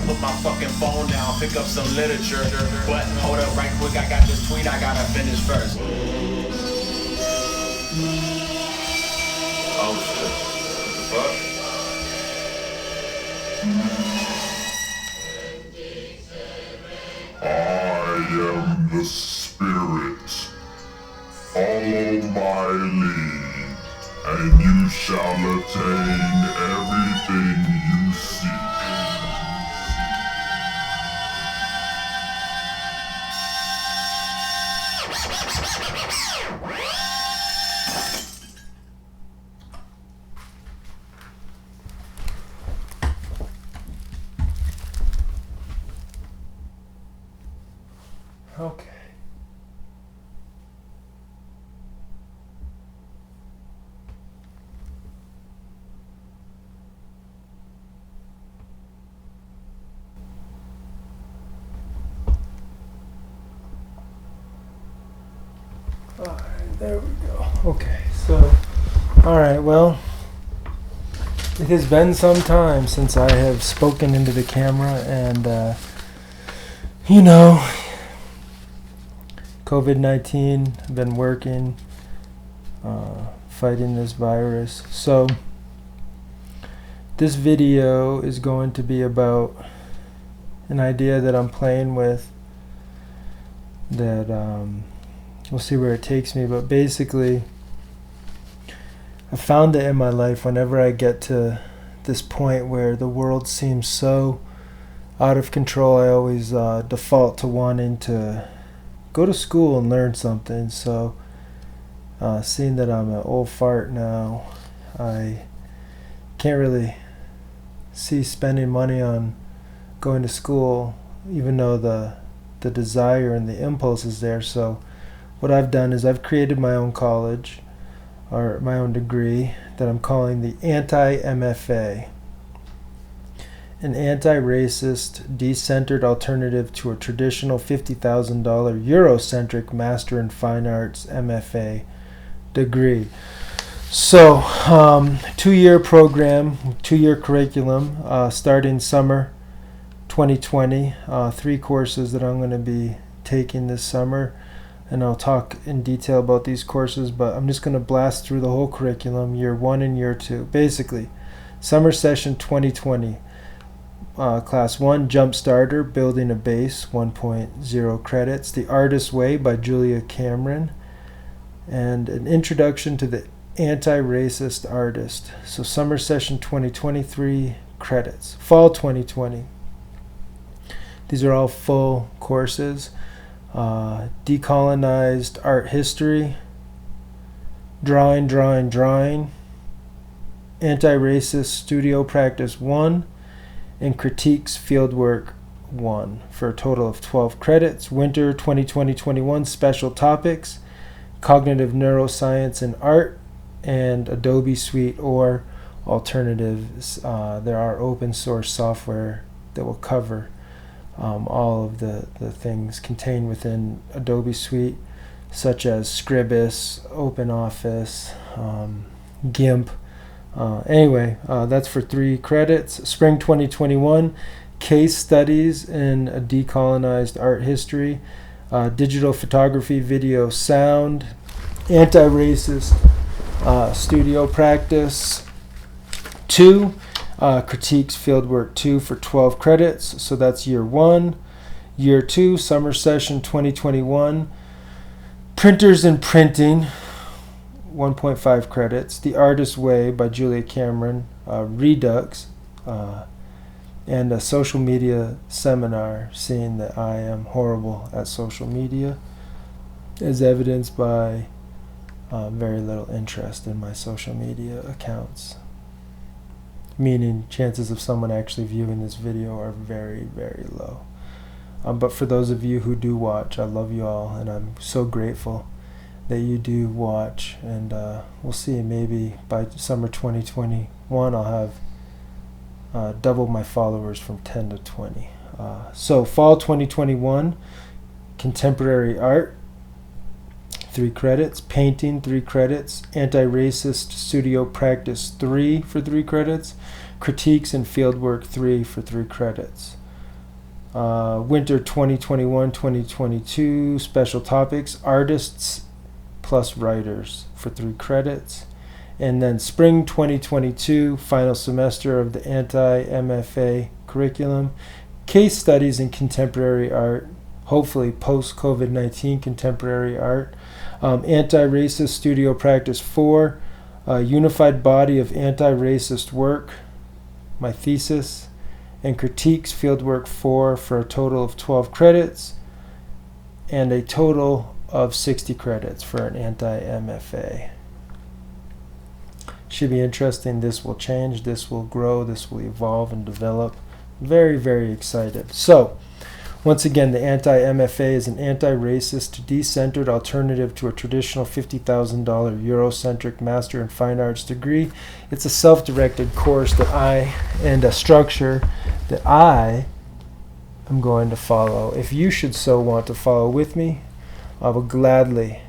put my fucking phone down, pick up some literature. But hold up right quick, I got this tweet I gotta finish first. Oh shit. What the fuck? I am the spirit. Follow my lead, and you shall attain everything you seek. Okay. Alright, there we go. Okay, so, alright, well, it has been some time since I have spoken into the camera, and, you know, COVID-19, I've been working, fighting this virus. So, this video is going to be about an idea that I'm playing with that, we'll see where it takes me, but basically I found that in my life whenever I get to this point where the world seems so out of control, I always default to wanting to go to school and learn something. So seeing that I'm an old fart now, I can't really see spending money on going to school, even though the desire and the impulse is there. So what I've done is I've created my own college, or my own degree, that I'm calling the AntiMFA, an anti-racist, decentered alternative to a traditional $50,000 Eurocentric Master in Fine Arts MFA degree. So, 2-year program, 2-year curriculum, starting summer 2020, 3 courses that I'm going to be taking this summer. And I'll talk in detail about these courses, but I'm just going to blast through the whole curriculum, year 1 and year 2. Basically, summer session 2020, class 1, Jumpstarter, building a base, 1.0 credits. The Artist's Way by Julia Cameron, and an introduction to the anti-racist artist. So summer session 2023 credits. Fall 2020. These are all full courses. Decolonized art history, drawing, anti-racist studio practice 1, and critiques fieldwork 1, for a total of 12 credits. Winter 2020-21 special topics, cognitive neuroscience and art, and Adobe Suite or alternatives. There are open source software that will cover all of the things contained within Adobe Suite, such as Syllabus, OpenOffice, GIMP. Anyway, that's for 3 credits. Spring 2021, case studies in a decolonized art history, digital photography, video, sound, anti-racist studio practice 2. Critiques fieldwork 2 for 12 credits. So that's year 1. Year 2, summer session 2021. Printers and printing, 1.5 credits. The Artist's Way by Julia Cameron, Redux, and a social media seminar, seeing that I am horrible at social media, as evidenced by very little interest in my social media accounts. Meaning chances of someone actually viewing this video are very, very low. But for those of you who do watch, I love you all, and I'm so grateful that you do watch. And we'll see, maybe by summer 2021 I'll have double my followers from 10 to 20. So fall 2021, contemporary art, 3 credits. Painting, 3 credits. Anti-racist studio practice 3 for 3 credits. Critiques and fieldwork 3 for 3 credits. Winter 2021-2022 special topics, artists plus writers for 3 credits. And then spring 2022 final semester of the AntiMFA curriculum, case studies in contemporary art, hopefully post-COVID-19 contemporary art. Anti-racist studio practice 4, unified body of anti-racist work, my thesis, and critiques fieldwork 4 for a total of 12 credits and a total of 60 credits for an anti-MFA. Should be interesting. This will change, this will grow, this will evolve and develop. Very, very excited. So, once again, the anti-MFA is an anti-racist, decentered alternative to a traditional $50,000 Eurocentric Master in Fine Arts degree. It's a self-directed course and a structure that I am going to follow. If you should so want to follow with me, I will gladly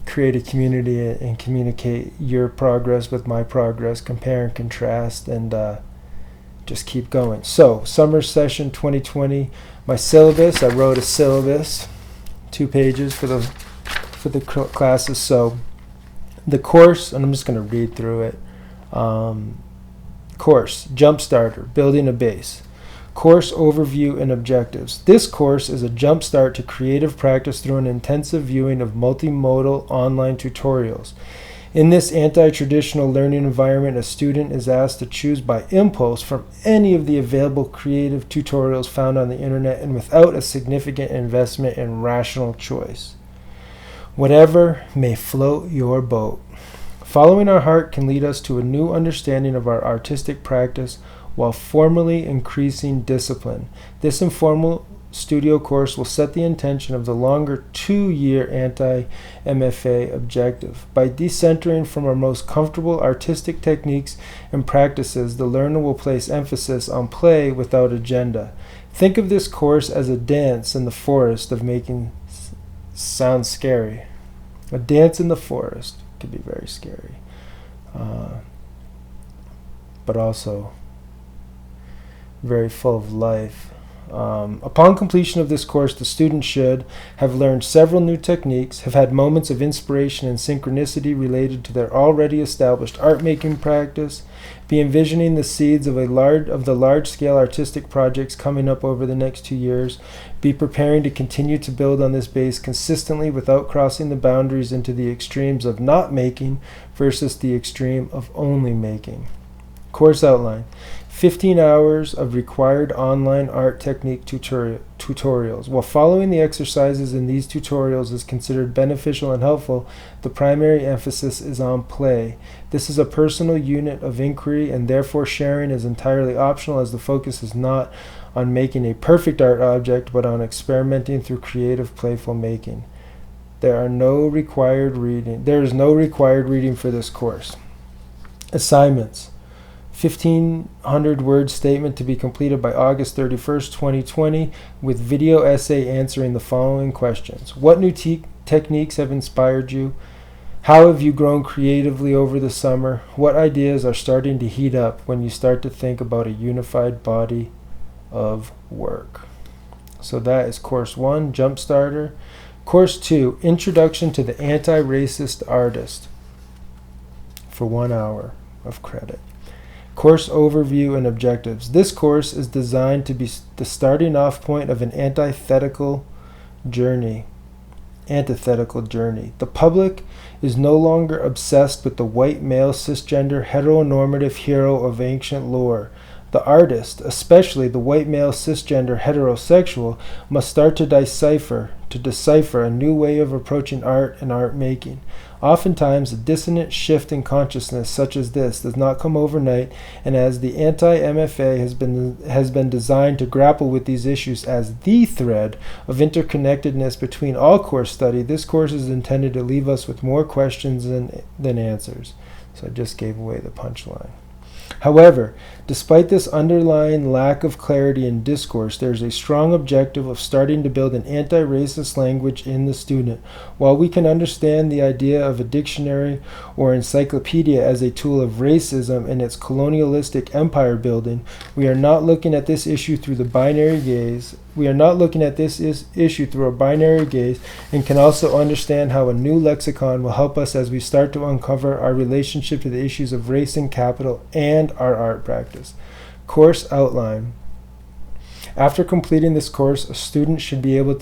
create a community and communicate your progress with my progress, compare and contrast, and just keep going. So, summer session 2020, my syllabus, I wrote a syllabus, 2 pages for the classes. So, the course, and I'm just going to read through it. Course, Jumpstarter, building a base. Course overview and objectives. This course is a jumpstart to creative practice through an intensive viewing of multimodal online tutorials. In this anti-traditional learning environment, a student is asked to choose by impulse from any of the available creative tutorials found on the internet and without a significant investment in rational choice. Whatever may float your boat. Following our heart can lead us to a new understanding of our artistic practice while formally increasing discipline. This informal studio course will set the intention of the longer 2-year anti-MFA objective. By decentering from our most comfortable artistic techniques and practices, the learner will place emphasis on play without agenda. Think of this course as a dance in the forest of making sound scary. A dance in the forest could be very scary, but also very full of life. Upon completion of this course, the student should have learned several new techniques, have had moments of inspiration and synchronicity related to their already established art-making practice, be envisioning the seeds of the large-scale artistic projects coming up over the next 2 years, be preparing to continue to build on this base consistently without crossing the boundaries into the extremes of not making versus the extreme of only making. Course outline. 15 hours of required online art technique tutorials. While following the exercises in these tutorials is considered beneficial and helpful, the primary emphasis is on play. This is a personal unit of inquiry, and therefore sharing is entirely optional, as the focus is not on making a perfect art object, but on experimenting through creative, playful making. There is no required reading for this course. Assignments. 1,500-word statement to be completed by August 31st, 2020, with video essay answering the following questions. What new techniques have inspired you? How have you grown creatively over the summer? What ideas are starting to heat up when you start to think about a unified body of work? So that is Course 1, Jumpstarter. Course 2, Introduction to the Anti-Racist Artist, for 1 hour of credit. Course overview and objectives. This course is designed to be the starting off point of an antithetical journey. The public is no longer obsessed with the white male cisgender heteronormative hero of ancient lore. The artist, especially the white male cisgender heterosexual, must start to decipher a new way of approaching art and art making. Oftentimes, a dissonant shift in consciousness such as this does not come overnight, and as the anti-MFA has been designed to grapple with these issues as the thread of interconnectedness between all course study, this course is intended to leave us with more questions than answers. So I just gave away the punchline. However, despite this underlying lack of clarity in discourse, there is a strong objective of starting to build an anti-racist language in the student. While we can understand the idea of a dictionary or encyclopedia as a tool of racism and its colonialistic empire building, we are not looking at this issue through the binary gaze. We are not looking at this issue through a binary gaze, and can also understand how a new lexicon will help us as we start to uncover our relationship to the issues of race and capital and our art practice. Course outline. After completing this course, a student should be able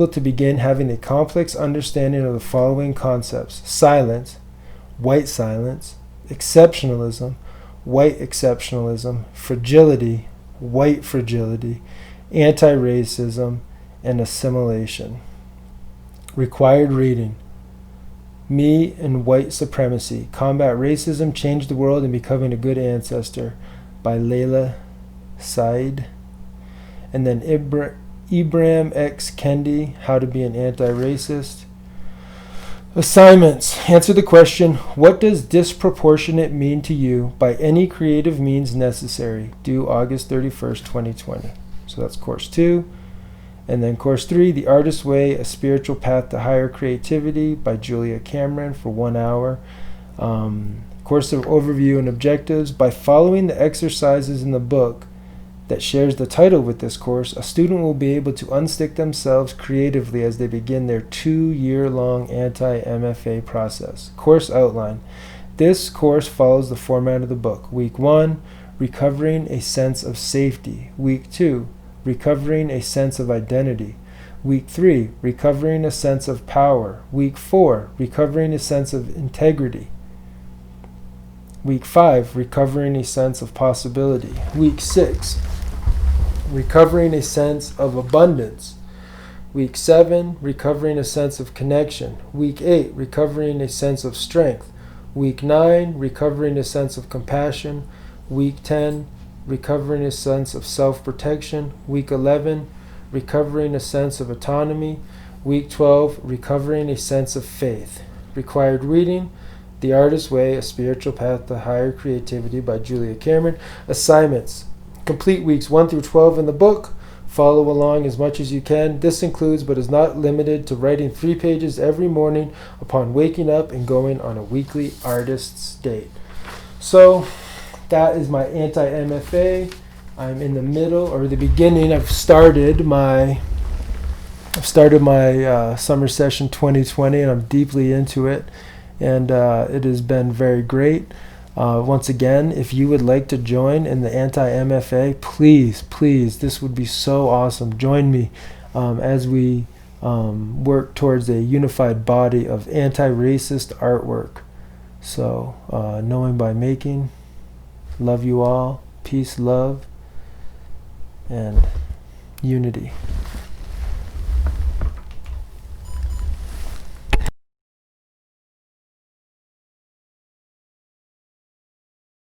to begin having a complex understanding of the following concepts: silence, white silence; exceptionalism, white exceptionalism; fragility, white fragility; anti-racism, and assimilation. Required reading: Me and White Supremacy, Combat Racism, Change the World, and Becoming a Good Ancestor by Layla Said. And then Ibram X. Kendi, How to Be an Anti-Racist. Assignments. Answer the question, what does disproportionate mean to you by any creative means necessary? Due August 31st, 2020. So that's course 2. And then course 3, The Artist's Way, A Spiritual Path to Higher Creativity by Julia Cameron for 1 hour. Course of Overview and Objectives. By following the exercises in the book that shares the title with this course, a student will be able to unstick themselves creatively as they begin their 2-year-long anti-MFA process. Course outline. This course follows the format of the book. Week 1, Recovering a Sense of Safety. Week 2, Recovering a Sense of Identity. Week 3, Recovering a Sense of Power. Week 4, Recovering a Sense of Integrity. Week 5, Recovering a Sense of Possibility. Week 6, Recovering a Sense of Abundance. Week 7, Recovering a Sense of Connection. Week 8, Recovering a Sense of Strength. Week 9, Recovering a Sense of Compassion. Week 10, Recovering a Sense of Self-Protection. Week 11, Recovering a Sense of Autonomy. Week 12, Recovering a Sense of Faith. Required reading, The Artist's Way, A Spiritual Path to Higher Creativity by Julia Cameron. Assignments. Complete weeks 1 through 12 in the book. Follow along as much as you can. This includes, but is not limited to, writing 3 pages every morning upon waking up and going on a weekly artist's date. So that is my anti-MFA. I'm in the middle or the beginning. I've started my summer session 2020, and I'm deeply into it, and it has been very great. Once again, if you would like to join in the anti-MFA, please, this would be so awesome. Join me as we work towards a unified body of anti-racist artwork. So, knowing by making. Love you all. Peace, love, and unity.